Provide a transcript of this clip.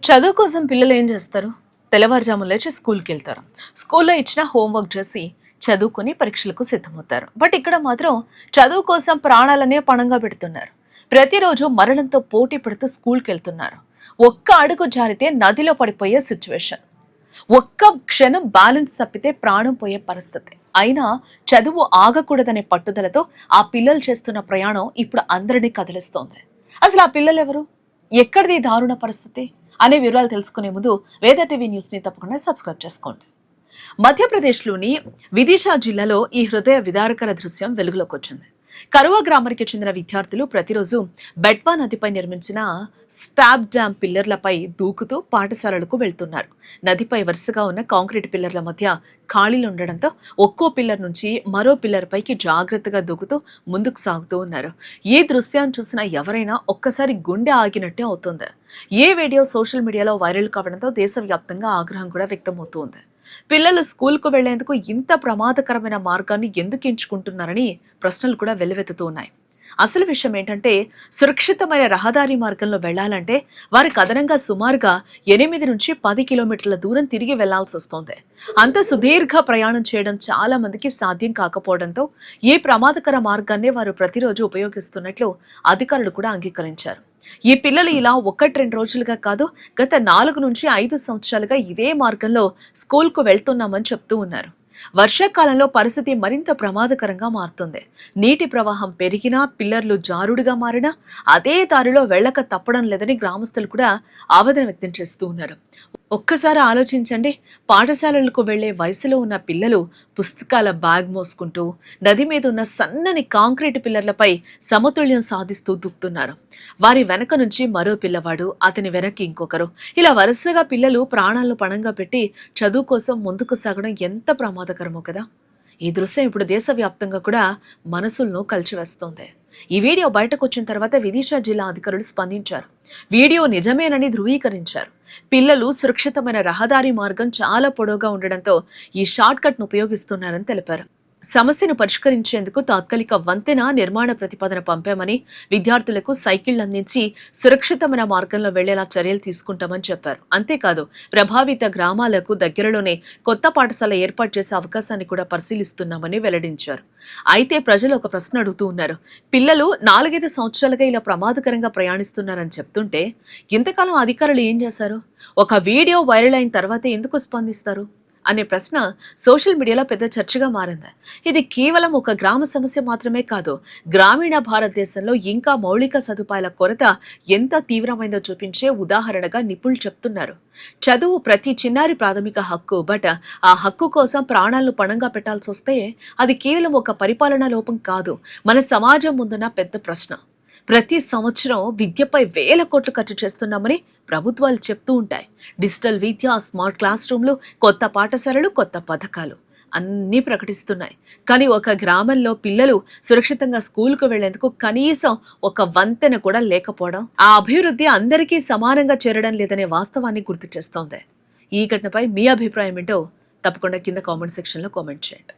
చదువు కోసం పిల్లలు ఏం చేస్తారు? తెల్లవారుజామున లేచి స్కూల్కి వెళ్తారు. స్కూల్లో ఇచ్చిన హోంవర్క్ చేసి చదువుకుని పరీక్షలకు సిద్ధమవుతారు. బట్ ఇక్కడ మాత్రం చదువు కోసం ప్రాణాలనే పణంగా పెడుతున్నారు. ప్రతిరోజు మరణంతో పోటీ పడుతూ స్కూల్కి వెళ్తున్నారు. ఒక్క అడుగు జారితే నదిలో పడిపోయే సిచ్యువేషన్. ఒక్క క్షణం బ్యాలెన్స్ తప్పితే ప్రాణం పోయే పరిస్థితి. అయినా చదువు ఆగకూడదనే పట్టుదలతో ఆ పిల్లలు చేస్తున్న ప్రయాణం ఇప్పుడు అందరినీ కదిలిస్తోంది. అసలు ఆ పిల్లలు ఎవరు? ఎక్కడిది దారుణ పరిస్థితి అనే వివరాలు తెలుసుకునే ముందు వేద టీవీ న్యూస్ ని తప్పకుండా సబ్స్క్రైబ్ చేసుకోండి. మధ్యప్రదేశ్లోని విదిశా జిల్లాలో ఈ హృదయ విదారకర దృశ్యం వెలుగులోకి వచ్చింది. కరువా గ్రామానికి చెందిన విద్యార్థులు ప్రతిరోజు బెట్వా నదిపై నిర్మించిన స్టాబ్ డ్యామ్ పిల్లర్లపై దూకుతూ పాఠశాలలకు వెళ్తున్నారు. నదిపై వరుసగా ఉన్న కాంక్రీట్ పిల్లర్ల మధ్య ఖాళీలు ఉండడంతో ఒక్కో పిల్లర్ నుంచి మరో పిల్లర్ పైకి జాగ్రత్తగా దూకుతూ ముందుకు సాగుతూ ఉన్నారు. ఈ దృశ్యాన్ని చూసిన ఎవరైనా ఒక్కసారి గుండె ఆగినట్టే అవుతుంది. ఏ వీడియో సోషల్ మీడియాలో వైరల్ కావడంతో దేశవ్యాప్తంగా ఆగ్రహం కూడా వ్యక్తమవుతోంది. పిల్లలు స్కూల్కు వెళ్లేందుకు ఇంత ప్రమాదకరమైన మార్గాన్ని ఎందుకు ఎంచుకుంటున్నారని ప్రశ్నలు కూడా వెల్లువెత్తుతూ ఉన్నాయి. అసలు విషయం ఏంటంటే, సురక్షితమైన రహదారి మార్గంలో వెళ్లాలంటే వారికి అదనంగా సుమారుగా 8 నుంచి 10 కిలోమీటర్ల దూరం తిరిగి వెళ్లాల్సి వస్తోంది. అంత సుదీర్ఘ ప్రయాణం చేయడం చాలా మందికి సాధ్యం కాకపోవడంతో ఈ ప్రమాదకర మార్గాన్ని వారు ప్రతిరోజు ఉపయోగిస్తున్నట్లు అధికారులు కూడా అంగీకరించారు. ఈ పిల్లలు ఇలా 1-2 రోజులుగా కాదు, గత 4 నుంచి 5 సంవత్సరాలుగా ఇదే మార్గంలో స్కూల్కు వెళ్తున్నామని చెప్తూ ఉన్నారు. వర్షాకాలంలో పరిస్థితి మరింత ప్రమాదకరంగా మారుతుంది. నీటి ప్రవాహం పెరిగినా, పిల్లర్లు జారుడుగా మారినా అదే దారిలో వెళ్ళక తప్పడం లేదని గ్రామస్తులు కూడా ఆవేదన వ్యక్తం చేస్తూ ఉన్నారు. ఒక్కసారి ఆలోచించండి, పాఠశాలలకు వెళ్లే వయసులో ఉన్న పిల్లలు పుస్తకాల బ్యాగ్ మోసుకుంటూ నది మీద ఉన్న సన్నని కాంక్రీట్ పిల్లర్లపై సమతుల్యం సాధిస్తూ దూకుతున్నారు. వారి వెనక నుంచి మరో పిల్లవాడు, అతని వెనక్కి ఇంకొకరు, ఇలా వరుసగా పిల్లలు ప్రాణాలను పణంగా పెట్టి చదువు కోసం ముందుకు సాగడం ఎంత ప్రమాదకరమో కదా. ఈ దృశ్యం ఇప్పుడు దేశవ్యాప్తంగా కూడా మనసులను కలిచివేస్తోంది. ఈ వీడియో బయటకు వచ్చిన తర్వాత విదిశా జిల్లా అధికారులు స్పందించారు. వీడియో నిజమేనని ధృవీకరించారు. పిల్లలు సురక్షితమైన రహదారి మార్గం చాలా పొడవుగా ఉండడంతో ఈ షార్ట్ కట్ ను ఉపయోగిస్తున్నారని తెలిపారు. సమస్యను పరిష్కరించేందుకు తాత్కాలిక వంతెన నిర్మాణ ప్రతిపాదన పంపామని, విద్యార్థులకు సైకిళ్లు అందించి సురక్షితమైన మార్గంలో వెళ్లేలా చర్యలు తీసుకుంటామని చెప్పారు. అంతేకాదు, ప్రభావిత గ్రామాలకు దగ్గరలోనే కొత్త పాఠశాల ఏర్పాటు చేసే అవకాశాన్ని కూడా పరిశీలిస్తున్నామని వెల్లడించారు. అయితే ప్రజలు ఒక ప్రశ్న అడుగుతూ ఉన్నారు. పిల్లలు 4-5 సంవత్సరాలుగా ఇలా ప్రమాదకరంగా ప్రయాణిస్తున్నారని చెప్తుంటే ఇంతకాలం అధికారులు ఏం చేశారు? ఒక వీడియో వైరల్ అయిన తర్వాత ఎందుకు స్పందిస్తారు అనే ప్రశ్న సోషల్ మీడియాలో పెద్ద చర్చగా మారింది. ఇది కేవలం ఒక గ్రామ సమస్య మాత్రమే కాదు, గ్రామీణ భారతదేశంలో ఇంకా మౌలిక సదుపాయాల కొరత ఎంత తీవ్రమైందో చూపించే ఉదాహరణగా నిపుణులు చెప్తున్నారు. చదువు ప్రతి చిన్నారి ప్రాథమిక హక్కు. బట్ ఆ హక్కు కోసం ప్రాణాలను పణంగా పెట్టాల్సి వస్తే అది కేవలం ఒక పరిపాలనా లోపం కాదు, మన సమాజం ముందున్న పెద్ద ప్రశ్న. ప్రతి సంవత్సరం విద్యపై వేల కోట్లు ఖర్చు చేస్తున్నామని ప్రభుత్వాలు చెప్తూ ఉంటాయి. డిజిటల్ విద్య, స్మార్ట్ క్లాస్ రూమ్లు, కొత్త పాఠశాలలు, కొత్త పథకాలు అన్నీ ప్రకటిస్తున్నాయి. కానీ ఒక గ్రామంలో పిల్లలు సురక్షితంగా స్కూల్కు వెళ్లేందుకు కనీసం ఒక వంతెన కూడా లేకపోవడం, ఆ అభివృద్ధి అందరికీ సమానంగా చేరడం లేదనే వాస్తవాన్ని గుర్తు చేస్తోంది. ఈ ఘటనపై మీ అభిప్రాయం ఏంటో తప్పకుండా కింద కామెంట్ సెక్షన్ లో కామెంట్ చేయండి.